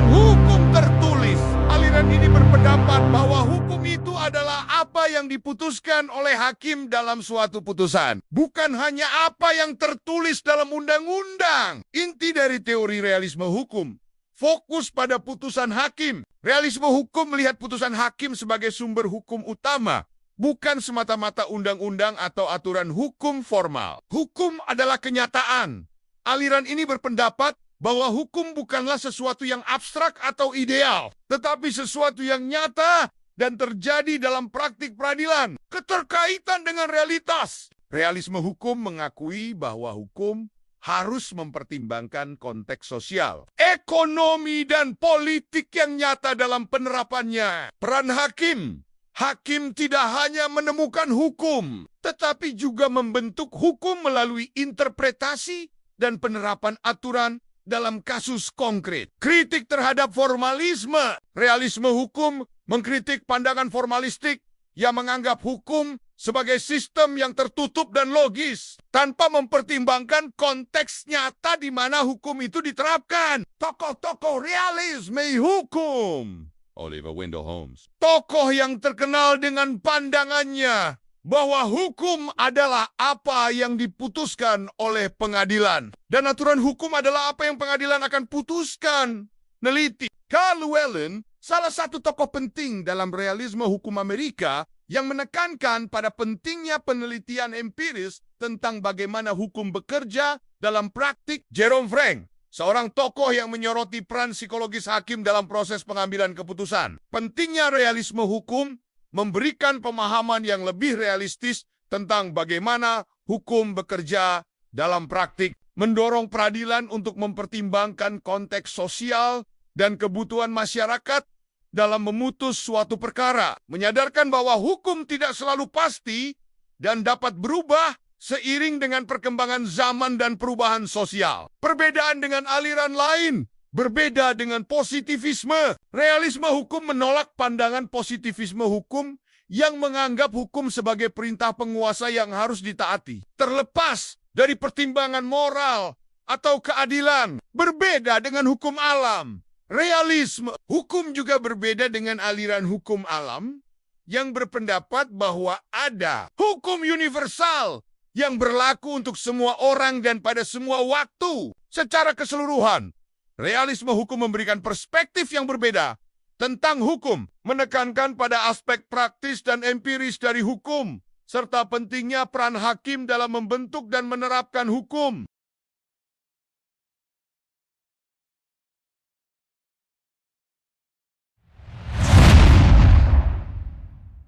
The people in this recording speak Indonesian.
hukum tertulis. Aliran ini berpendapat bahwa hukum itu adalah apa yang diputuskan oleh hakim dalam suatu putusan, bukan hanya apa yang tertulis dalam undang-undang. Inti dari teori realisme hukum fokus pada putusan hakim. Realisme hukum melihat putusan hakim sebagai sumber hukum utama, bukan semata-mata undang-undang atau aturan hukum formal. Hukum adalah kenyataan. Aliran ini berpendapat bahwa hukum bukanlah sesuatu yang abstrak atau ideal, tetapi sesuatu yang nyata dan terjadi dalam praktik peradilan, keterkaitan dengan realitas. Realisme hukum mengakui bahwa hukum harus mempertimbangkan konteks sosial, ekonomi, dan politik yang nyata dalam penerapannya. Peran hakim. Hakim tidak hanya menemukan hukum, tetapi juga membentuk hukum melalui interpretasi dan penerapan aturan dalam kasus konkret. Kritik terhadap formalisme. Realisme hukum mengkritik pandangan formalistik yang menganggap hukum sebagai sistem yang tertutup dan logis, tanpa mempertimbangkan konteks nyata di mana hukum itu diterapkan. Tokoh-tokoh realisme hukum. Oliver Wendell Holmes. Tokoh yang terkenal dengan pandangannya bahwa hukum adalah apa yang diputuskan oleh pengadilan. Dan aturan hukum adalah apa yang pengadilan akan putuskan. Neliti. Karl Llewellyn, salah satu tokoh penting dalam realisme hukum Amerika yang menekankan pada pentingnya penelitian empiris tentang bagaimana hukum bekerja dalam praktik. Jerome Frank, seorang tokoh yang menyoroti peran psikologis hakim dalam proses pengambilan keputusan. Pentingnya realisme hukum memberikan pemahaman yang lebih realistis tentang bagaimana hukum bekerja dalam praktik, mendorong peradilan untuk mempertimbangkan konteks sosial dan kebutuhan masyarakat dalam memutus suatu perkara, menyadarkan bahwa hukum tidak selalu pasti dan dapat berubah seiring dengan perkembangan zaman dan perubahan sosial. Perbedaan dengan aliran lain. Berbeda dengan positivisme. Realisme hukum menolak pandangan positivisme hukum yang menganggap hukum sebagai perintah penguasa yang harus ditaati, terlepas dari pertimbangan moral atau keadilan. Berbeda dengan hukum alam. Realisme hukum juga berbeda dengan aliran hukum alam yang berpendapat bahwa ada hukum universal yang berlaku untuk semua orang dan pada semua waktu secara keseluruhan. Realisme hukum memberikan perspektif yang berbeda tentang hukum, menekankan pada aspek praktis dan empiris dari hukum, serta pentingnya peran hakim dalam membentuk dan menerapkan hukum.